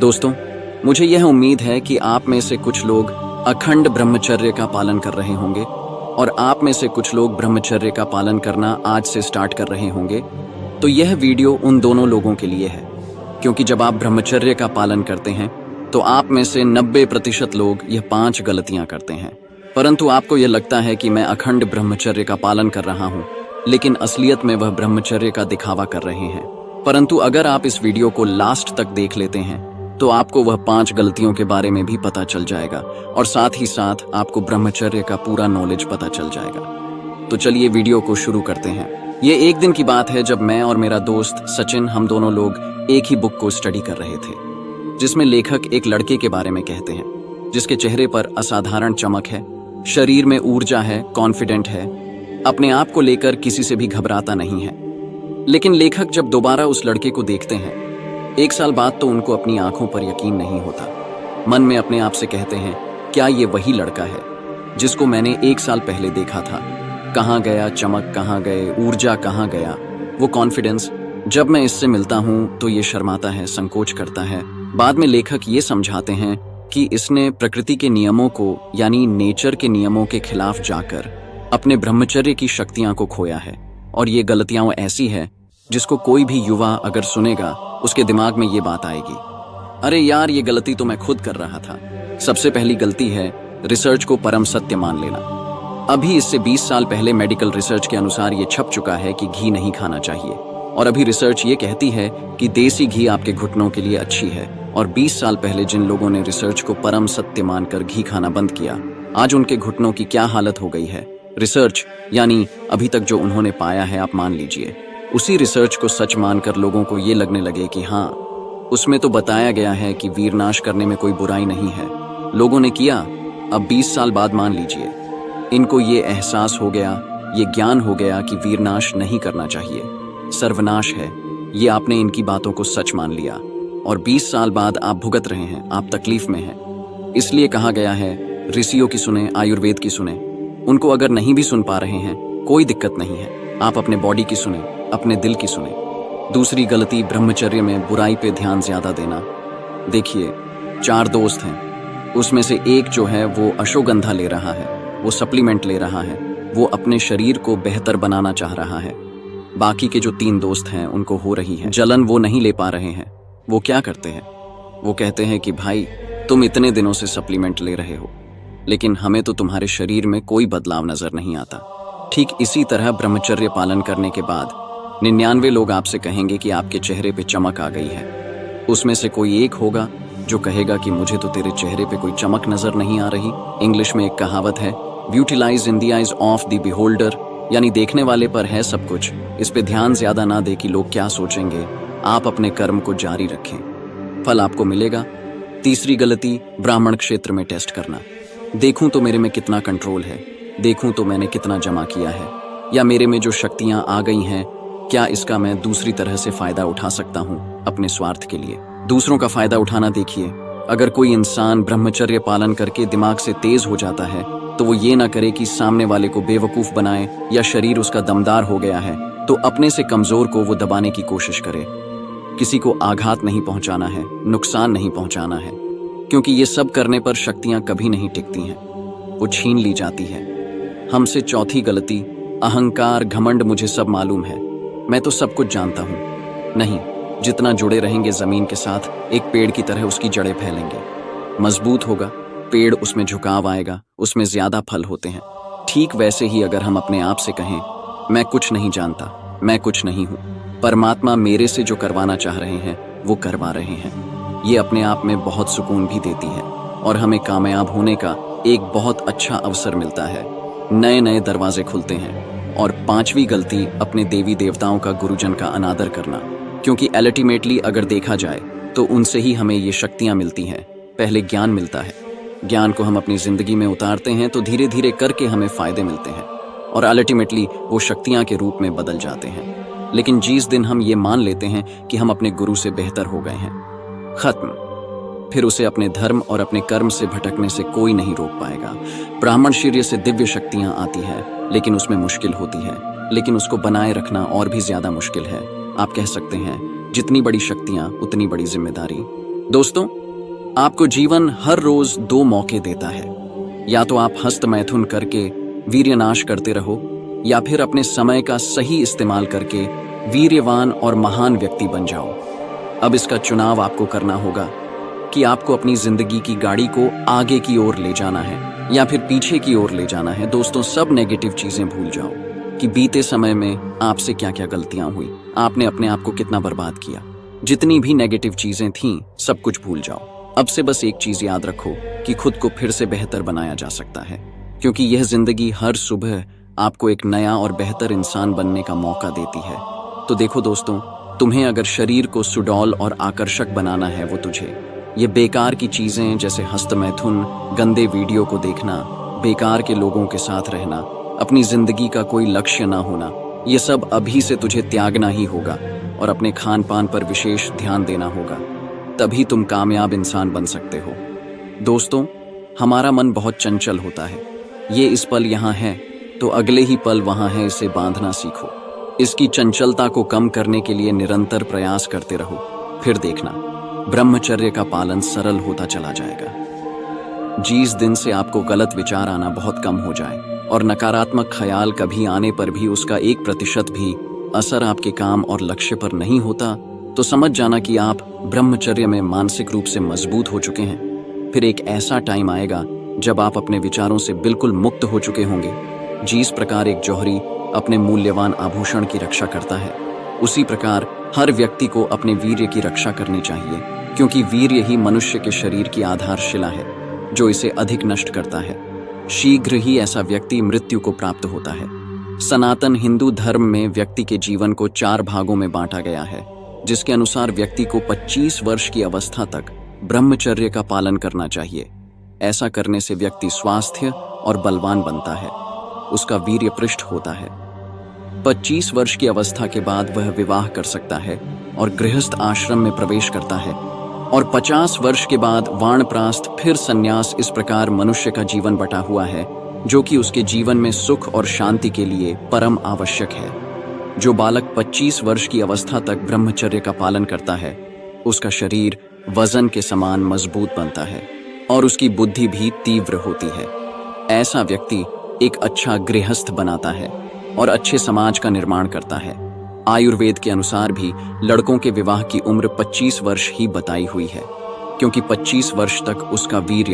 दोस्तों, मुझे यह उम्मीद है कि आप में से कुछ लोग अखंड ब्रह्मचर्य का पालन कर रहे होंगे और आप में से कुछ लोग ब्रह्मचर्य का पालन करना आज से स्टार्ट कर रहे होंगे। तो यह वीडियो उन दोनों लोगों के लिए है, क्योंकि जब आप ब्रह्मचर्य का पालन करते हैं तो आप में से 90% लोग यह 5 गलतियां करते हैं। परंतु आपको यह लगता है कि मैं अखंड ब्रह्मचर्य का पालन कर रहा हूं, लेकिन असलियत में वह ब्रह्मचर्य का दिखावा कर रहे हैं। परंतु अगर आप इस वीडियो को लास्ट तक देख लेते हैं तो आपको वह 5 गलतियों के बारे में भी पता चल जाएगा और साथ ही साथ आपको ब्रह्मचर्य का पूरा नॉलेज पता चल जाएगा। तो चलिए वीडियो को शुरू करते हैं। ये एक दिन की बात है जब मैं और मेरा दोस्त सचिन, हम दोनों लोग एक ही बुक को स्टडी कर रहे थे, जिसमें लेखक एक लड़के के बारे में कहते हैं जिसके चेहरे पर असाधारण चमक है, शरीर में ऊर्जा है, कॉन्फिडेंट है, अपने आप को लेकर किसी से भी घबराता नहीं है। लेकिन लेखक जब दोबारा उस लड़के को देखते हैं 1 साल बाद, तो उनको अपनी आंखों पर यकीन नहीं होता। मन में अपने आप से कहते हैं, क्या ये वही लड़का है जिसको मैंने 1 साल पहले देखा था? कहाँ गया चमक, कहाँ गए ऊर्जा, कहाँ गया वो कॉन्फिडेंस? जब मैं इससे मिलता हूँ तो ये शर्माता है, संकोच करता है। बाद में लेखक ये समझाते हैं कि इसने प्रकृति के नियमों को, यानी नेचर के नियमों के खिलाफ जाकर अपने ब्रह्मचर्य की शक्तियां को खोया है। और ये गलतियां ऐसी है जिसको कोई भी युवा अगर सुनेगा उसके दिमाग में ये बात आएगी, अरे यार ये गलती तो मैं खुद कर रहा था। सबसे पहली गलती है रिसर्च को परम सत्य मान लेना। अभी इससे 20 साल पहले मेडिकल रिसर्च के अनुसार ये छप चुका है कि घी नहीं खाना चाहिए, और अभी रिसर्च ये कहती है कि देसी घी आपके घुटनों के लिए अच्छी है। और 20 साल पहले जिन लोगों ने रिसर्च को परम सत्य मानकर घी खाना बंद किया, आज उनके घुटनों की क्या हालत हो गई है। रिसर्च यानी अभी तक जो उन्होंने पाया है, आप मान लीजिए उसी रिसर्च को सच मानकर लोगों को ये लगने लगे कि हाँ, उसमें तो बताया गया है कि वीरनाश करने में कोई बुराई नहीं है। लोगों ने किया, अब 20 साल बाद मान लीजिए इनको ये एहसास हो गया, ये ज्ञान हो गया कि वीरनाश नहीं करना चाहिए, सर्वनाश है। ये आपने इनकी बातों को सच मान लिया और 20 साल बाद आप भुगत रहे हैं, आप तकलीफ में हैं। इसलिए कहा गया है ऋषियों की सुने, आयुर्वेद की सुने। उनको अगर नहीं भी सुन पा रहे हैं कोई दिक्कत नहीं है, आप अपने बॉडी की सुने, अपने दिल की सुने। दूसरी गलती, ब्रह्मचर्य में बुराई पे ध्यान ज्यादा देना। देखिए 4 दोस्त हैं, उसमें से एक जो है वो अश्वगंधा ले रहा है, वो सप्लीमेंट ले रहा है, वो अपने शरीर को बेहतर बनाना चाह रहा है। बाकी के जो 3 दोस्त हैं उनको हो रही है जलन, वो नहीं ले पा रहे हैं। वो क्या करते हैं, वो कहते हैं कि भाई तुम इतने दिनों से सप्लीमेंट ले रहे हो, लेकिन हमें तो तुम्हारे शरीर में कोई बदलाव नजर नहीं आता। ठीक इसी तरह ब्रह्मचर्य पालन करने के बाद 99 लोग आपसे कहेंगे कि आपके चेहरे पे चमक आ गई है। उसमें से कोई एक होगा जो कहेगा कि मुझे तो तेरे चेहरे पे कोई चमक नजर नहीं आ रही। इंग्लिश में एक कहावत है, beauty lies in the eyes of the beholder, यानी देखने वाले पर है सब कुछ। इस पे ध्यान ज्यादा ना दे कि लोग क्या सोचेंगे, आप अपने कर्म को जारी रखें, फल आपको मिलेगा। तीसरी गलती, ब्राह्मण क्षेत्र में टेस्ट करना। देखूं तो मेरे में कितना कंट्रोल है, देखूं तो मैंने कितना जमा किया है, या मेरे में जो शक्तियां आ गई हैं, क्या इसका मैं दूसरी तरह से फायदा उठा सकता हूं अपने स्वार्थ के लिए। दूसरों का फायदा उठाना देखिए, अगर कोई इंसान ब्रह्मचर्य पालन करके दिमाग से तेज हो जाता है तो वो ये ना करे कि सामने वाले को बेवकूफ बनाए, या शरीर उसका दमदार हो गया है तो अपने से कमजोर को वो दबाने की कोशिश करे। किसी को आघात नहीं पहुंचाना है, नुकसान नहीं पहुंचाना है, क्योंकि ये सब करने पर शक्तियां कभी नहीं टिकती हैं, वो छीन ली जाती है हमसे। चौथी गलती, अहंकार, घमंड। मुझे सब मालूम है, मैं तो सब कुछ जानता हूं। नहीं, जितना जुड़े रहेंगे जमीन के साथ, एक पेड़ की तरह उसकी जड़ें फैलेंगे, मजबूत होगा पेड़, उसमें झुकाव आएगा, उसमें ज्यादा फल होते हैं। ठीक वैसे ही अगर हम अपने आप से कहें मैं कुछ नहीं जानता, मैं कुछ नहीं हूं, परमात्मा मेरे से जो करवाना चाह रहे हैं वो करवा रहे हैं, ये अपने आप में बहुत सुकून भी देती है और हमें कामयाब होने का एक बहुत अच्छा अवसर मिलता है, नए नए दरवाजे खुलते हैं। और 5वीं गलती, अपने देवी देवताओं का, गुरुजन का अनादर करना, क्योंकि अल्टीमेटली अगर देखा जाए तो उनसे ही हमें ये शक्तियां मिलती हैं। पहले ज्ञान मिलता है, ज्ञान को हम अपनी जिंदगी में उतारते हैं तो धीरे धीरे करके हमें फायदे मिलते हैं और अल्टीमेटली वो शक्तियां के रूप में बदल जाते हैं। लेकिन जिस दिन हम ये मान लेते हैं कि हम अपने गुरु से बेहतर हो गए हैं, खत्म, फिर उसे अपने धर्म और अपने कर्म से भटकने से कोई नहीं रोक पाएगा। ब्राह्मण शरीर से दिव्य शक्तियां आती है, लेकिन उसमें मुश्किल होती है, लेकिन उसको बनाए रखना और भी ज्यादा मुश्किल है। आप कह सकते हैं जितनी बड़ी शक्तियां उतनी बड़ी जिम्मेदारी। दोस्तों, आपको जीवन हर रोज 2 मौके देता है। या तो आप हस्त मैथुन करके वीर्यनाश करते रहो, या फिर अपने समय का सही इस्तेमाल करके वीर्यवान और महान व्यक्ति बन जाओ। अब इसका चुनाव आपको करना होगा कि आपको अपनी जिंदगी की गाड़ी को आगे की ओर ले जाना है या फिर पीछे की ओर ले जाना है। दोस्तों, सब नेगेटिव चीजें भूल जाओ कि बीते समय में आपसे क्या क्या गलतियां हुई, आपने अपने आप को कितना बर्बाद किया। जितनी भी नेगेटिव चीजें थीं, सब कुछ भूल जाओ। अब से बस एक चीज याद रखो कि खुद को फिर से बेहतर बनाया जा सकता है, क्योंकि यह जिंदगी हर सुबह आपको एक नया और बेहतर इंसान बनने का मौका देती है। तो देखो दोस्तों, तुम्हें अगर शरीर को सुडौल और आकर्षक बनाना है, वो तुझे ये बेकार की चीजें जैसे हस्तमैथुन, गंदे वीडियो को देखना, बेकार के लोगों के साथ रहना, अपनी जिंदगी का कोई लक्ष्य ना होना, ये सब अभी से तुझे त्यागना ही होगा और अपने खान पान पर विशेष ध्यान देना होगा। तभी तुम कामयाब इंसान बन सकते हो। दोस्तों, हमारा मन बहुत चंचल होता है। ये इस पल यहाँ है तो अगले ही पल वहाँ है, इसे बांधना सीखो। इसकी चंचलता को कम करने के लिए निरंतर प्रयास करते रहो, फिर देखना ब्रह्मचर्य का पालन सरल होता चला जाएगा। जिस दिन से आपको गलत विचार आना बहुत कम हो जाए और नकारात्मक ख्याल कभी आने पर भी उसका 1% भी असर आपके काम और लक्ष्य पर नहीं होता, तो समझ जाना कि आप ब्रह्मचर्य में मानसिक रूप से मजबूत हो चुके हैं। फिर एक ऐसा टाइम आएगा जब आप अपने विचारों से बिल्कुल मुक्त हो चुके होंगे। जिस प्रकार एक जौहरी अपने मूल्यवान आभूषण की रक्षा करता है, उसी प्रकार हर व्यक्ति को अपने वीर्य की रक्षा करनी चाहिए, क्योंकि वीर्य ही मनुष्य के शरीर की आधारशिला है जो इसे अधिक नष्ट करता है। शीघ्र ही ऐसा व्यक्ति मृत्यु को प्राप्त होता है। सनातन हिंदू धर्म में व्यक्ति के जीवन को 4 भागों में बांटा गया है, जिसके अनुसार व्यक्ति को 25 वर्ष की अवस्था तक ब्रह्मचर्य का पालन करना चाहिए। ऐसा करने से व्यक्ति स्वास्थ्य और बलवान बनता है, उसका वीर्य पृष्ठ होता है। 25 वर्ष की अवस्था के बाद वह विवाह कर सकता है और गृहस्थ आश्रम में प्रवेश करता है, और 50 वर्ष के बाद वानप्रस्थ, फिर संन्यास। इस प्रकार मनुष्य का जीवन बटा हुआ है, जो कि उसके जीवन में सुख और शांति के लिए परम आवश्यक है। जो बालक 25 वर्ष की अवस्था तक ब्रह्मचर्य का पालन करता है, उसका शरीर वजन के समान मजबूत बनता है और उसकी बुद्धि भी तीव्र होती है। ऐसा व्यक्ति एक अच्छा गृहस्थ बनाता है और अच्छे समाज का निर्माण करता है। आयुर्वेद के अनुसार भी लड़कों के विवाह की उम्र 25 वर्ष ही बताई हुई है, क्योंकि 25 वर्ष तक उसका वीर्य